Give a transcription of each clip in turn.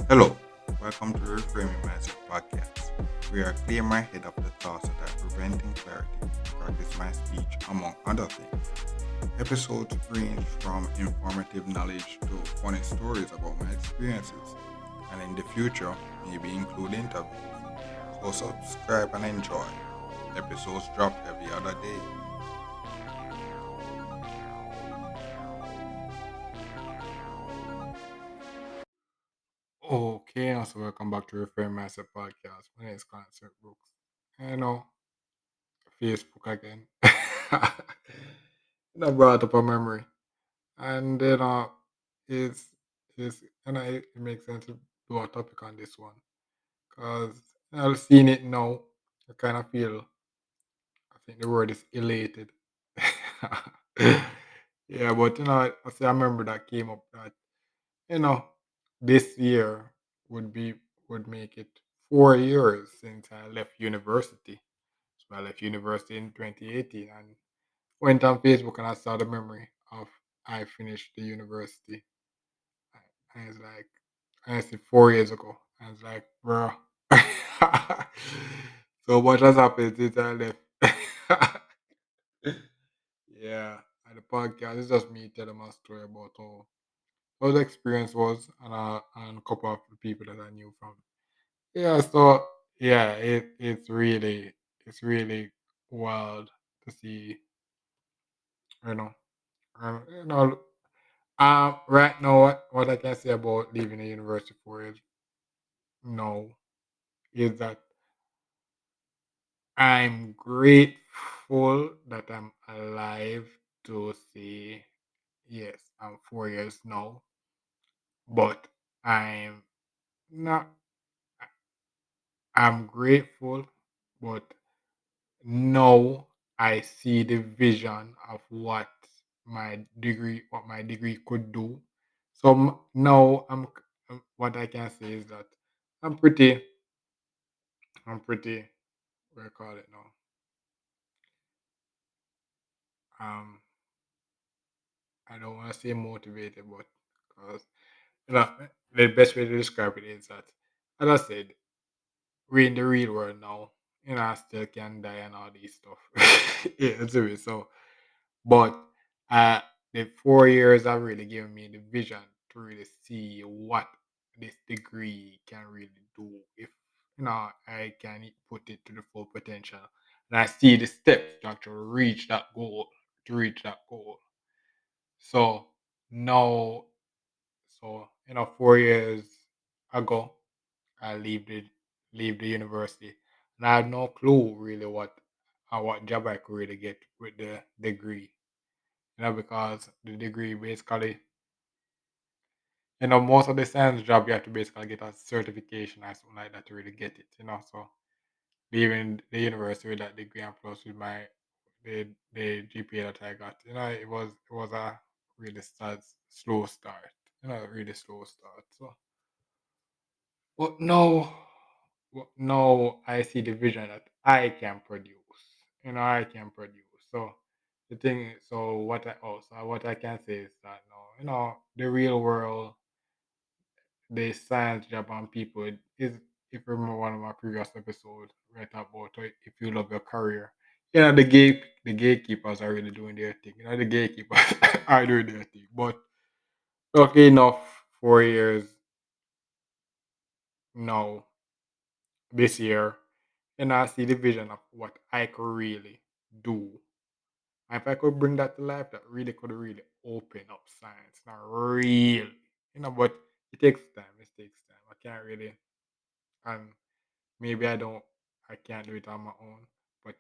Hello, welcome to Reframing Mindset Podcast. We are clear my head of the thoughts that are preventing clarity, practice my speech, among other things. Episodes range from informative knowledge to funny stories about my experiences, and in the future, maybe include interviews. So subscribe and enjoy. Episodes drop every other day. Okay, so welcome back to Reframe Mindset Podcast. My name is Concert Brooks. I know Facebook again. That brought up a memory. And it's, it makes sense to do a topic on this one. Because I've seen it now. I kind of feel, I think the word is elated. Yeah, but I remember that came up that, you know, this year would be, would make it 4 years since I left university. So I left university in 2018 and went on Facebook and I saw the memory of I finished the university. And it's like, honestly, 4 years ago. And it's like, bro. So what has happened since I left? Yeah. And the podcast is just me telling my story about how the experience was and a couple of the people that I knew from. Yeah, so yeah, it's really wild to see, you know. You know, right now, what I can say about leaving the university for is no, is that I'm grateful that I'm alive to say yes, I'm 4 years now, but I'm not. I'm grateful, but now I see the vision of what my degree could do. So now what I can say is that I'm pretty, I'm pretty, what do you call it now? Um, I don't want to say motivated, but because you know, the best way to describe it is that, as I said, we're in the real world now. I still can die and all these stuff. Yeah, it's a bit so. But uh, the 4 years have really given me the vision to really see what this degree can really do if I can put it to the full potential. And I see the steps to actually reach that goal. To reach that goal. So now, 4 years ago, I leave the university, and I had no clue really what job I could really get with the degree. Because the degree basically, most of the science job you have to basically get a certification or something like that to really get it. So leaving the university with that degree and plus with the GPA that I got, it was a really sad, slow start. Really slow start. So, but now I see the vision that I can produce. I can produce. So the thing, what I can say is that no, the real world, the science job and people is, if you remember one of my previous episodes, right about if you love your career, the gatekeepers are really doing their thing. The gatekeepers are doing their thing. But luckily enough, 4 years now, this year, I see the vision of what I could really do. And if I could bring that to life, that really could really open up science. Not really. But it takes time. It takes time. I can't really, and maybe I can't do it on my own. But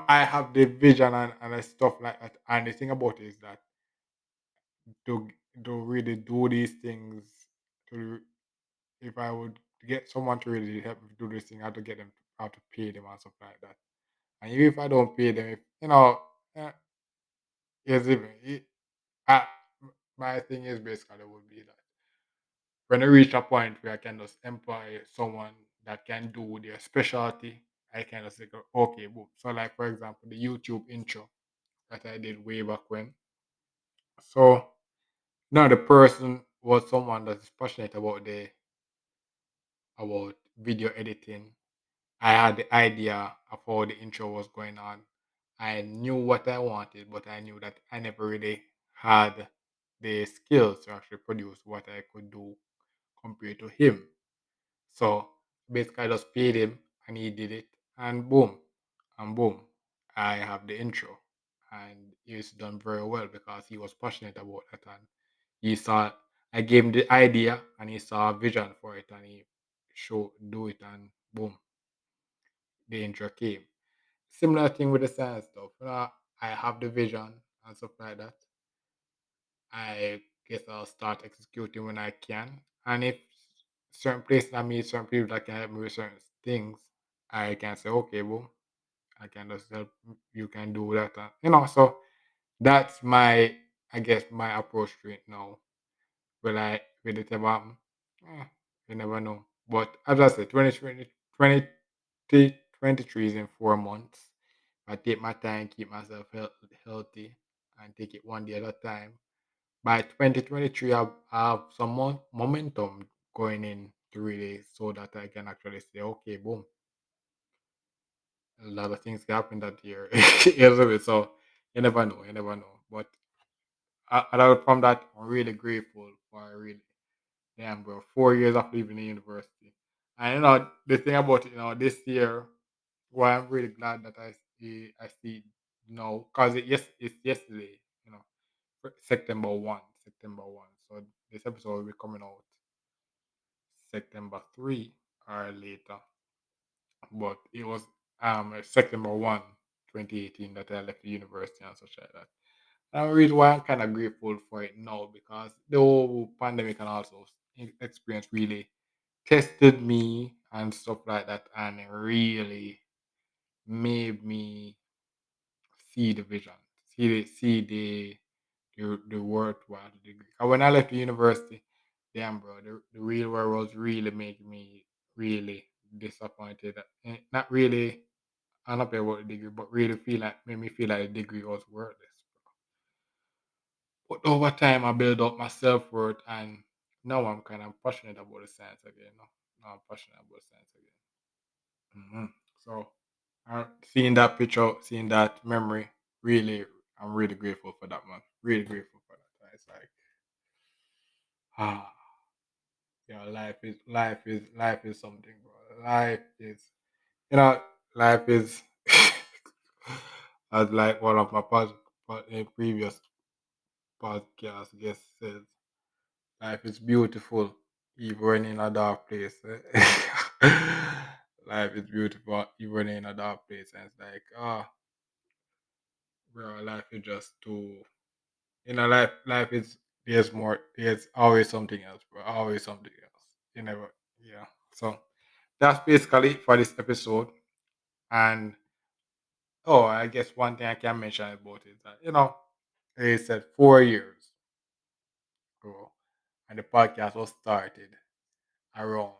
I have the vision and the stuff like that. And the thing about it is that to to really do these things, to if I would get someone to really help me do this thing, I have to get them, I have to pay them and stuff like that. And even if I don't pay them, if, uh, yes, even I, my thing is basically would be that when I reach a point where I can just employ someone that can do their specialty, I kind of say, okay, boom. So, like for example, the YouTube intro that I did way back when. So now the person was someone that is passionate about video editing. I had the idea of how the intro was going on. I knew what I wanted, but I knew that I never really had the skills to actually produce what I could do compared to him. So basically, I just paid him and he did it, and boom, I have the intro. And it's done very well because he was passionate about that. And he saw, I gave him the idea and he saw a vision for it and he showed, do it, and boom, the intro came. Similar thing with the science stuff. I have the vision and stuff like that. I guess I'll start executing when I can. And if certain places I meet certain people that can help me with certain things, I can say, okay, boom, I can just help you can do that. So that's I guess, my approach to it now. Will it ever happen? You never know. But as I said, 2023 is in 4 months. I take my time, keep myself healthy, and take it one day at a time. By 2023, I have some more momentum going in to really so that I can actually say, okay, boom, a lot of things can happen that year. So you never know, you never know. But from that, I'm really grateful for really, damn, bro, 4 years of leaving the university. And the thing about it, this year, why I'm really glad that I see now, because it's yesterday, September 1. So this episode will be coming out September 3 or later. But it was September 1, 2018 that I left the university and such like that. And the reason why I'm kind of grateful for it now because the whole pandemic and also experience really tested me and stuff like that, and it really made me see the vision, see the worthwhile degree. And when I left the university, damn bro, the real world was really making me really disappointed. Not really unhappy about the degree, but really made me feel like the degree was worthless. But over time, I built up my self worth, and now I'm kind of passionate about the science again. Now I'm passionate about science again. So, seeing that picture, seeing that memory, really, I'm really grateful for that, man. Really grateful for that. It's like, ah, yeah, life is something, bro. You know, life is, as like one of my previous podcast guests says, life is beautiful, even when in a dark place. Life is beautiful, even in a dark place. And it's like, bro, life is just too. Life is there's more. There's always something else, bro. Always something else. You never, yeah. So that's basically it for this episode. And I guess one thing I can mention about it is that they said 4 years ago, and the podcast was started around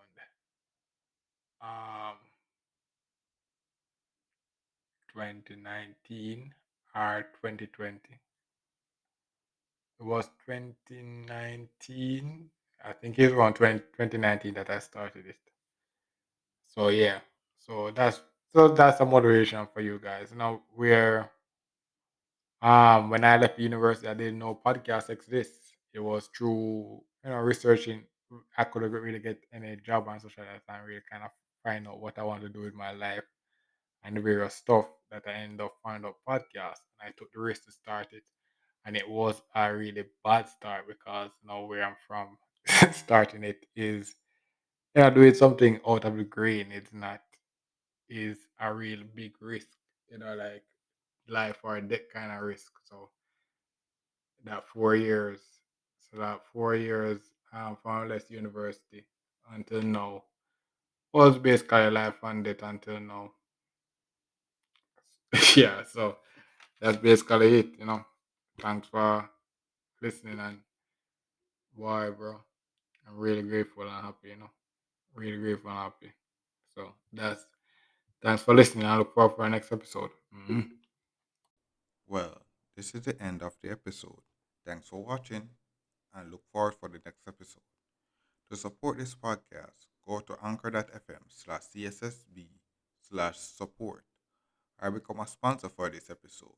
um 2019 or 2020. It was 2019. I think it was around 2019 that I started it. So yeah. So that's a motivation for you guys. Where when I left university I didn't know podcast exists. It was through researching. I couldn't really get any job and such like that and really kind of find out what I want to do with my life and the various stuff that I ended up finding out podcast. And I took the risk to start it. And it was a really bad start because now where I'm from, starting it is doing something out of the green. It's not is a real big risk, like life or death kind of risk. So that 4 years, that 4 years from less university until now was basically life and death until now. Yeah, so that's basically it. Thanks for listening and boy, bro, I'm really grateful and happy. Really grateful and happy. So Thanks for listening. I look forward for our next episode. Mhm. Well, this is the end of the episode. Thanks for watching and look forward for the next episode. To support this podcast, go to anchor.fm/cssb/support or become a sponsor for this episode.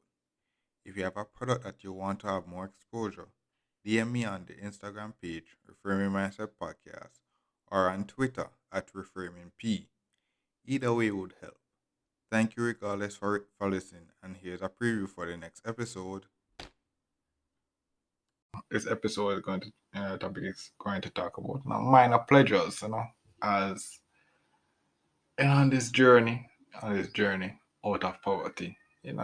If you have a product that you want to have more exposure, DM me on the Instagram page, Reframing Mindset Podcast, or on Twitter at ReframingP. Either way would help. Thank you regardless for listening, and here's a preview for the next episode. This episode is going to topic is going to talk about minor pleasures. As on this journey out of poverty. You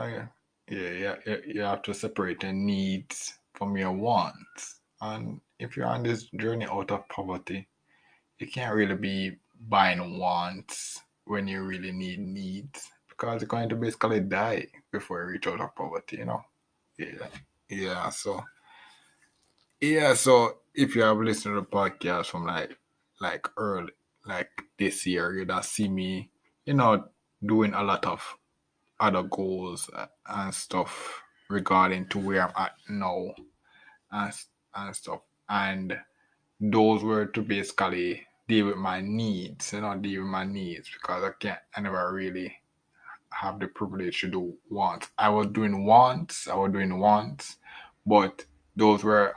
have to separate your needs from your wants. And if you're on this journey out of poverty, you can't really be buying wants when you really need needs because you're going to basically die before you reach out of poverty. Yeah. Yeah. So if you have listened to the podcast from like early like this year, you don't see me, you know, doing a lot of other goals and stuff regarding to where I'm at now and, and stuff. And those were to basically deal with my needs, deal with my needs because I never really have the privilege to do wants. I was doing wants, but those were